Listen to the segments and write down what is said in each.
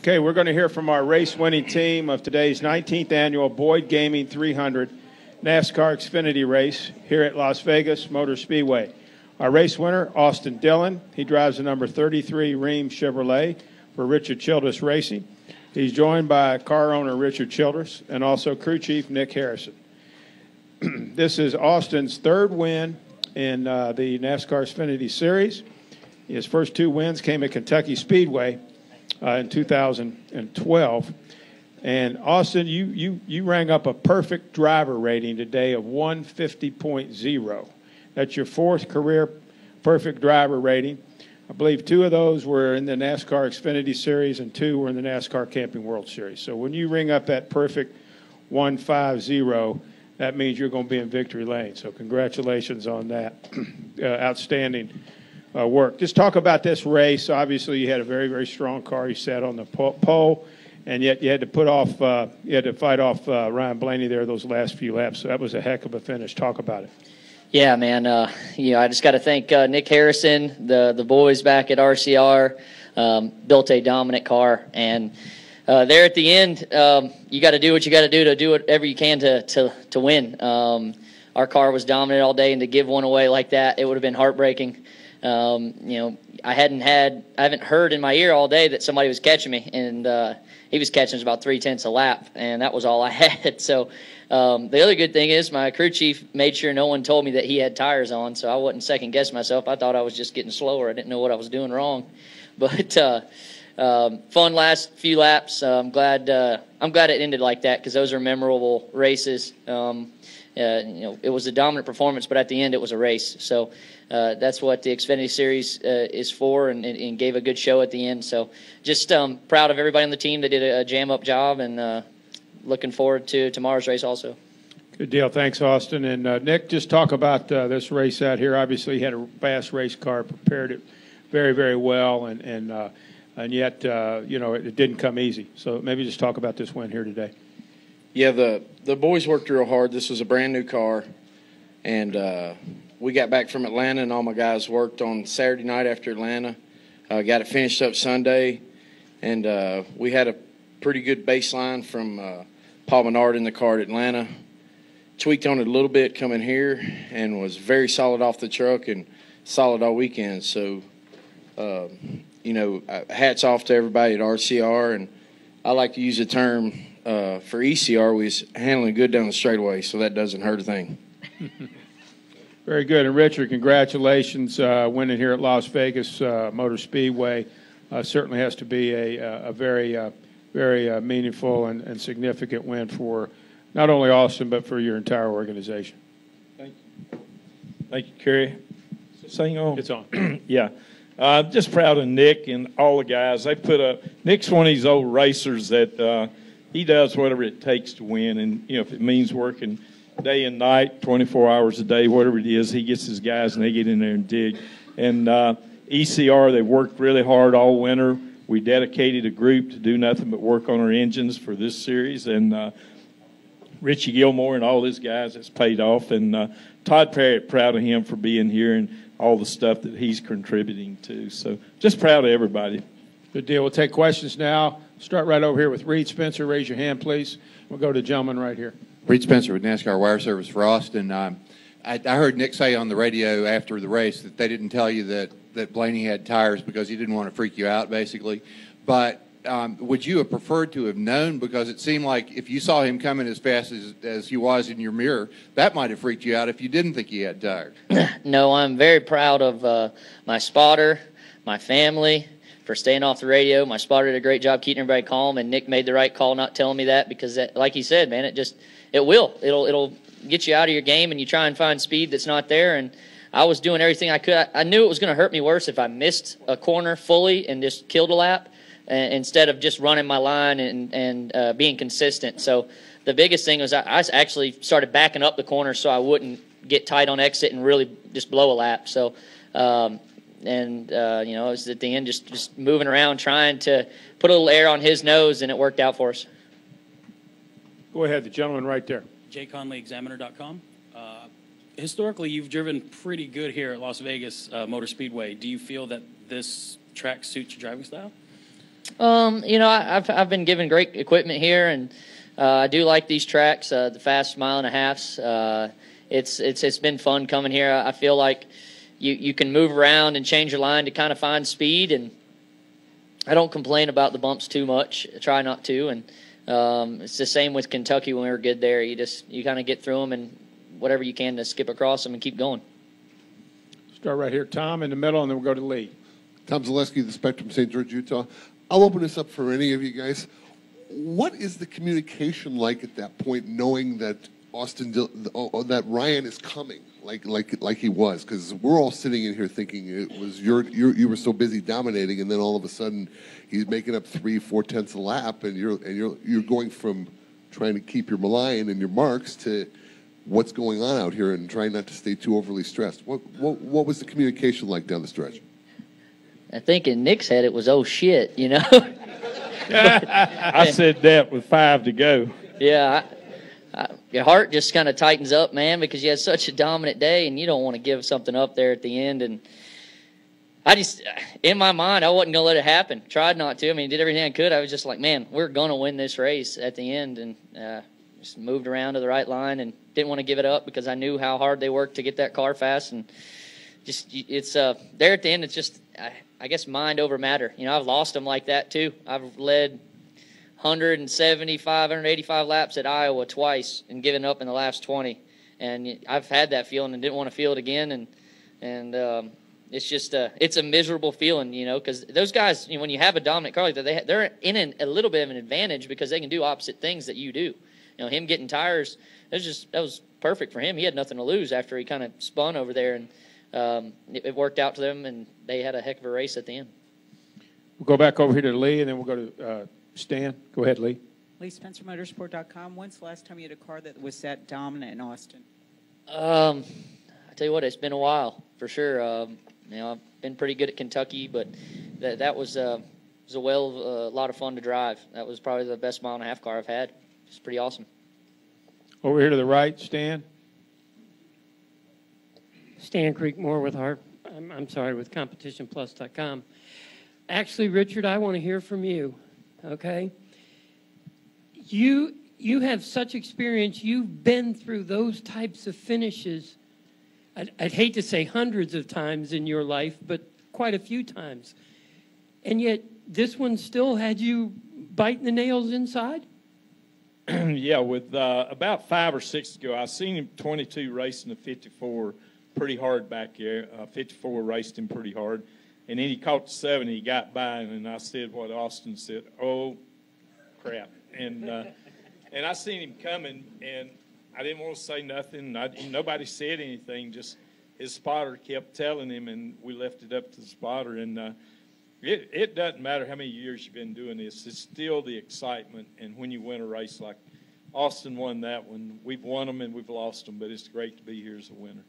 Okay, we're going to hear from our race-winning team of today's 19th annual Boyd Gaming 300 NASCAR Xfinity race here at Las Vegas Motor Speedway. Our race winner, Austin Dillon. He drives the number 33 Ream Chevrolet for Richard Childress Racing. He's joined by car owner Richard Childress and also crew chief Nick Harrison. This is Austin's third win in the NASCAR Xfinity Series. His first two wins came at Kentucky Speedway in 2012. And Austin, you rang up a perfect driver rating today of 150.0. That's your fourth career perfect driver rating. I believe two of those were in the NASCAR Xfinity Series and two were in the NASCAR Camping World Series. So when you ring up that perfect 150, that means you're going to be in victory lane. So congratulations on that. Outstanding work. Just talk about this race. Obviously, you had a very, very strong car. You sat on the pole, and yet you had to fight off Ryan Blaney there those last few laps. So that was a heck of a finish. Talk about it. Yeah, man. I just got to thank Nick Harrison, the boys back at RCR, built a dominant car. And there at the end, you got to do what you got to do whatever you can to win. Our car was dominant all day, and to give one away like that, it would have been heartbreaking. I haven't heard in my ear all day that somebody was catching me, and he was catching us about 3/10 a lap, and that was all I had. So the other good thing is my crew chief made sure no one told me that he had tires on, so I wasn't second guessing myself. I thought I was just getting slower. I didn't know what I was doing wrong, but fun last few laps. I'm glad it ended like that because those are memorable races. It was a dominant performance, but at the end it was a race. So that's what the Xfinity Series is for, and gave a good show at the end. So just proud of everybody on the team that did a jam-up job, and looking forward to tomorrow's race also. Good deal. Thanks, Austin. And Nick, just talk about this race out here. Obviously, you had a fast race car, prepared it very, very well, and yet, it didn't come easy. So maybe just talk about this win here today. Yeah, the boys worked real hard. This was a brand-new car, and we got back from Atlanta, and all my guys worked on Saturday night after Atlanta. Got it finished up Sunday, and we had a pretty good baseline from Paul Menard in the car at Atlanta. Tweaked on it a little bit coming here, and was very solid off the truck and solid all weekend. So, hats off to everybody at RCR, and I like to use the term for ECR, we was handling good down the straightaway, so that doesn't hurt a thing. Very good. And Richard, congratulations winning here at Las Vegas Motor Speedway. Certainly has to be a very, very meaningful and significant win for not only Austin, but for your entire organization. Thank you. Thank you, Kerry. Sing on. It's on. Yeah. Just proud of Nick and all the guys. They put up. Nick's one of these old racers that he does whatever it takes to win. And, if it means working day and night, 24 hours a day, whatever it is, he gets his guys and they get in there and dig. And ECR, they worked really hard all winter. We dedicated a group to do nothing but work on our engines for this series. And Richie Gilmore and all his guys, it's paid off. And Todd Perry, proud of him for being here and all the stuff that he's contributing to. So just proud of everybody. Good deal. We'll take questions now. Start right over here with Reed Spencer. Raise your hand, please. We'll go to the gentleman right here. Reed Spencer with NASCAR Wire Service for Austin. I heard Nick say on the radio after the race that they didn't tell you that Blaney had tires because he didn't want to freak you out, basically. But would you have preferred to have known? Because it seemed like if you saw him coming as fast as he was in your mirror, that might have freaked you out if you didn't think he had tires. No, I'm very proud of my spotter, my family, for staying off the radio. My spotter did a great job keeping everybody calm, and Nick made the right call not telling me that because, that, like he said, man, it'll get you out of your game, and you try and find speed that's not there. And I was doing everything I could. I knew it was going to hurt me worse if I missed a corner fully and just killed a lap instead of just running my line and being consistent. So the biggest thing was I actually started backing up the corner so I wouldn't get tight on exit and really just blow a lap. So it was at the end just moving around trying to put a little air on his nose, and it worked out for us. Go ahead, the gentleman right there. jconleyexaminer.com. Historically, you've driven pretty good here at Las Vegas Motor Speedway. Do you feel that this track suits your driving style? I've been given great equipment here, and I do like these tracks, the fast mile and a halves. It's been fun coming here. I feel like you can move around and change your line to kind of find speed, and I don't complain about the bumps too much. I try not to, and it's the same with Kentucky when we were good there. You kind of get through them and whatever you can to skip across them and keep going. Start right here, Tom, in the middle, and then we'll go to Lee. Tom Zaleski, The Spectrum, St. George, Utah. I'll open this up for any of you guys. What is the communication like at that point, knowing that that Ryan is coming, like he was? Because we're all sitting in here thinking it was you were so busy dominating, and then all of a sudden he's making up 3-4 tenths a lap, and you're going from trying to keep your line and your marks to what's going on out here and trying not to stay too overly stressed. What was the communication like down the stretch? I think in Nick's head it was, oh shit, I said that with 5 to go. Yeah, your heart just kind of tightens up, man, because you had such a dominant day, and you don't want to give something up there at the end. And I just, in my mind, I wasn't going to let it happen. Tried not to. I mean, did everything I could. I was just like, man, we're going to win this race at the end, and just moved around to the right line and didn't want to give it up because I knew how hard they worked to get that car fast. And just, it's there at the end, it's just, I guess, mind over matter. I've lost them like that too. I've led 175, 185 laps at Iowa twice and given up in the last 20. And I've had that feeling and didn't want to feel it again. And it's just it's a miserable feeling, because those guys, when you have a dominant car like that, they're in a little bit of an advantage because they can do opposite things that you do. Him getting tires, that was perfect for him. He had nothing to lose after he kind of spun over there, and it worked out to them, and they had a heck of a race at the end. We'll go back over here to Lee, and then we'll go to Stan. Go ahead, Lee. Lee, SpencerMotorsport.com. When's the last time you had a car that was that dominant in Austin? I tell you what, it's been a while for sure. I've been pretty good at Kentucky, but that was a lot of fun to drive. That was probably the best mile and a half car I've had. It's pretty awesome. Over here to the right, Stan. Stan Creekmore with with CompetitionPlus.com. Actually, Richard, I want to hear from you. Okay, you have such experience. You've been through those types of finishes. I'd hate to say hundreds of times in your life, but quite a few times. And yet, this one still had you biting the nails inside? Yeah, with about 5 or 6 ago, I seen him 22 racing the 54 pretty hard back there. 54 raced him pretty hard. And then he caught the 70, he got by, and I said what Austin said, oh, crap. And I seen him coming, and I didn't want to say nothing. Nobody said anything, just his spotter kept telling him, and we left it up to the spotter. And it doesn't matter how many years you've been doing this. It's still the excitement, and when you win a race like Austin won that one, we've won them and we've lost them, but it's great to be here as a winner.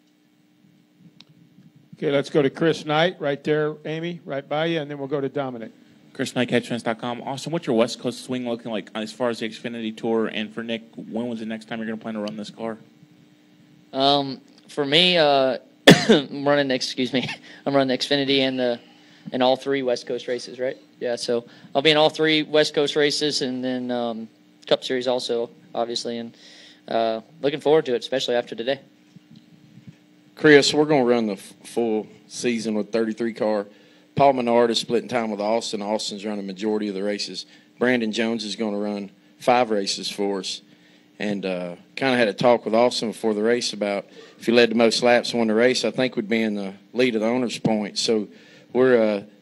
Okay, let's go to Chris Knight right there, Amy, right by you, and then we'll go to Dominic. Chris Knight, CatchFence.com. Austin, what's your West Coast swing looking like as far as the Xfinity Tour? And for Nick, when was the next time you're going to plan to run this car? For me, I'm running the Xfinity and all 3 West Coast races, right? Yeah, so I'll be in all 3 West Coast races, and then Cup Series also, obviously, and looking forward to it, especially after today. Chris, we're going to run the full season with 33 car. Paul Menard is splitting time with Austin. Austin's running the majority of the races. Brandon Jones is going to run 5 races for us. And kind of had a talk with Austin before the race about if he led the most laps and won the race, I think we'd be in the lead of the owner's points. So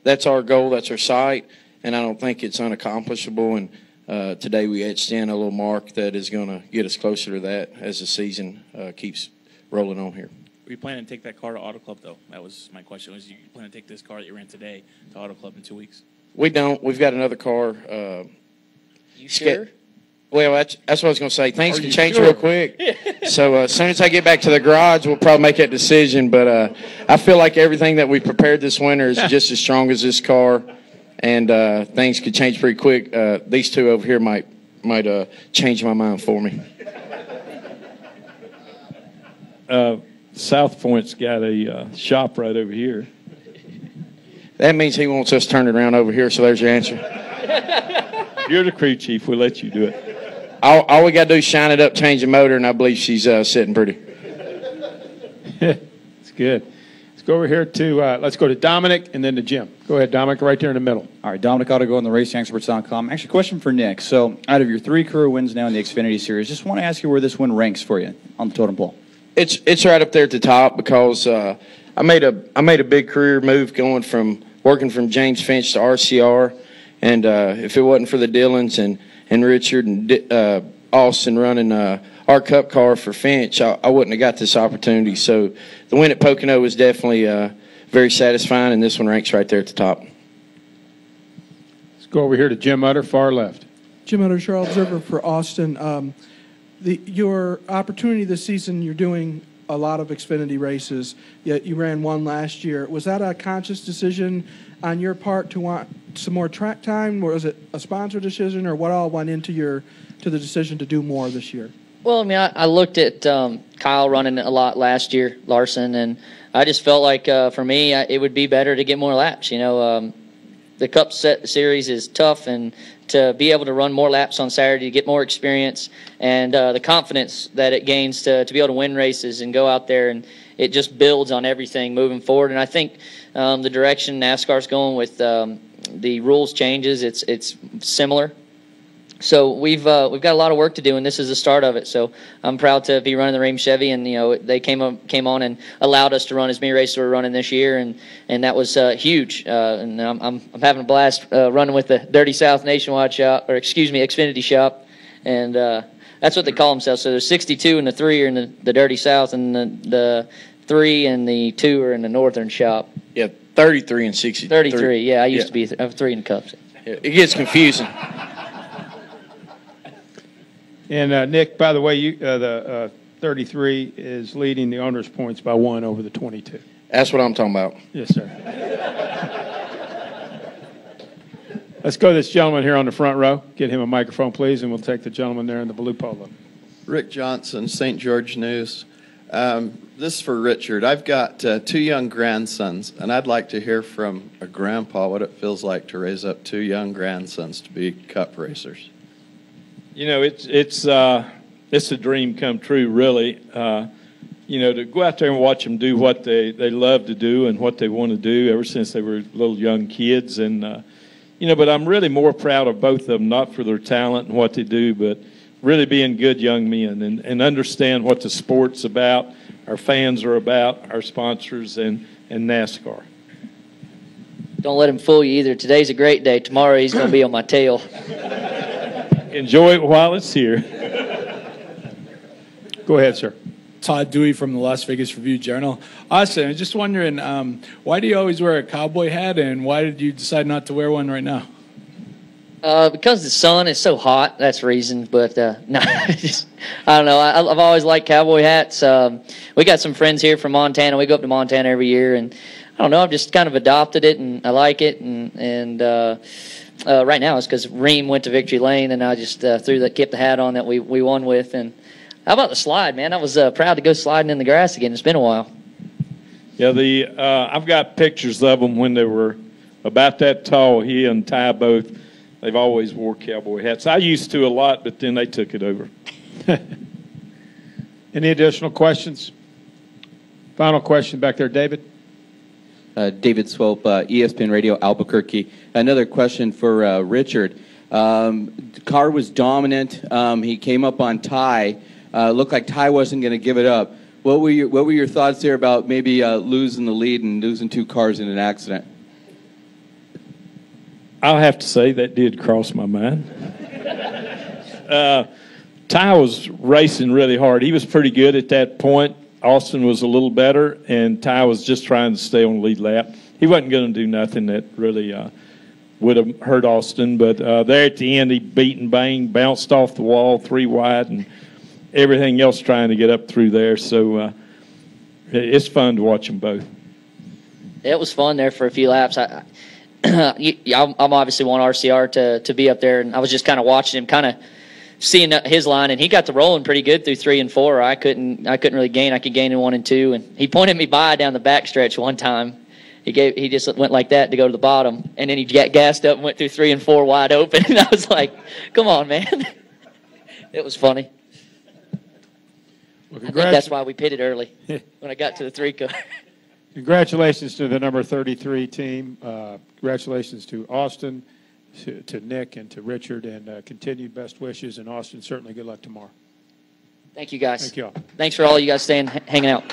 that's our goal, that's our sight, and I don't think it's unaccomplishable. And today we etched in a little mark that is going to get us closer to that as the season keeps rolling on here. Are you planning to take that car to Auto Club, though? That was my question. Was you plan to take this car that you ran today to Auto Club in 2 weeks? We don't. We've got another car. You sure? Well, that's what I was going to say. Things can change real quick. So as soon as I get back to the garage, we'll probably make that decision. But I feel like everything that we prepared this winter is just as strong as this car, and things could change pretty quick. These 2 over here might change my mind for me. South Point's got a shop right over here. That means he wants us turned around over here, so there's your answer. You're the crew chief. We'll let you do it. All we got to do is shine it up, change the motor, and I believe she's sitting pretty. It's good. Let's go over here to let's go to Dominic and then to Jim. Go ahead, Dominic, right there in the middle. All right, Dominic Otto on the RacingExperts.com. Actually, question for Nick. So, out of your 3 career wins now in the Xfinity Series, just want to ask you where this one ranks for you on the totem pole. It's right up there at the top because I made a big career move going from working from James Finch to RCR, and if it wasn't for the Dillons and Richard and Austin running our Cup car for Finch, I wouldn't have got this opportunity. So the win at Pocono was definitely very satisfying, and this one ranks right there at the top. Let's go over here to Jim Utter, far left. Jim Utter, Charles Observer for Austin. Your opportunity this season, you're doing a lot of Xfinity races, yet you ran one last year. Was that a conscious decision on your part to want some more track time, or was it a sponsor decision, or what all went into the decision to do more this year? Well, I mean, I looked at Kyle running a lot last year, Larson, and I just felt like for me it would be better to get more laps. You know, the Cup Series is tough, and to be able to run more laps on Saturday to get more experience and the confidence that it gains to be able to win races and go out there, and it just builds on everything moving forward. And I think the direction NASCAR's going with the rules changes, it's similar. So we've got a lot of work to do, and this is the start of it. So I'm proud to be running the Rheem Chevy, and they came on and allowed us to run as many races we're running this year, and that was huge. And I'm having a blast running with the Dirty South Nationwide shop, or excuse me, Xfinity shop, and that's what they call themselves. So there's 62 and the 3 are in the Dirty South, and the 3 and the 2 are in the Northern shop. Yeah, 33 and 60. 33. Yeah, I used to be 3 in the Cups. It gets confusing. And Nick, by the way, the 33 is leading the owner's points by 1 over the 22. That's what I'm talking about. Yes, sir. Let's go to this gentleman here on the front row. Get him a microphone, please, and we'll take the gentleman there in the blue polo. Rick Johnson, St. George News. This is for Richard. I've got 2 young grandsons, and I'd like to hear from a grandpa what it feels like to raise up 2 young grandsons to be Cup racers. You know, it's a dream come true, really. You know, to go out there and watch them do what they love to do and what they want to do ever since they were little young kids. And, you know, but I'm really more proud of both of them, not for their talent and what they do, but really being good young men and understand what the sport's about, our fans are about, our sponsors, and NASCAR. Don't let him fool you either. Today's a great day. Tomorrow he's going to be on my tail. Enjoy it while it's here. Go ahead, sir. Todd Dewey from the Las Vegas Review-Journal. Austin, I'm just wondering, why do you always wear a cowboy hat, and why did you decide not to wear one right now? Because the sun is so hot, that's the reason. But no, I don't know. I've always liked cowboy hats. We got some friends here from Montana. We go up to Montana every year, and I don't know. I've just kind of adopted it, and I like it. And right now it's because Rheem went to Victory Lane, and I just kept the hat on that we won with. And how about the slide, man? I was proud to go sliding in the grass again. It's been a while. Yeah, I've got pictures of them when they were about that tall. He and Ty both. They've always wore cowboy hats. I used to a lot, but then they took it over. Any additional questions? Final question back there, David. David Swope, ESPN Radio, Albuquerque. Another question for Richard. The car was dominant. He came up on Ty. Looked like Ty wasn't going to give it up. What were your thoughts there about maybe losing the lead and losing 2 cars in an accident? I'll have to say that did cross my mind. Ty was racing really hard. He was pretty good at that point. Austin was a little better, and Ty was just trying to stay on the lead lap. He wasn't going to do nothing that really would have hurt Austin, but there at the end, he beat and banged, bounced off the wall 3 wide, and everything else trying to get up through there. So it's fun to watch them both. It was fun there for a few laps. I'm obviously want RCR to be up there, and I was just kind of watching him, kind of seeing his line, and he got to rolling pretty good through 3 and 4. I couldn't really gain. I could gain in 1 and 2, and he pointed me by down the back stretch one time, he just went like that to go to the bottom, and then he gassed up and went through 3 and 4 wide open. And I was like, "Come on, man!" It was funny. Well, I think that's why we pitted early when I got to the 3 car. Congratulations to the number 33 team. Congratulations to Austin, to Nick, and to Richard, and continued best wishes. And Austin, certainly good luck tomorrow. Thank you, guys. Thank you all. Thanks for all you guys staying, hanging out.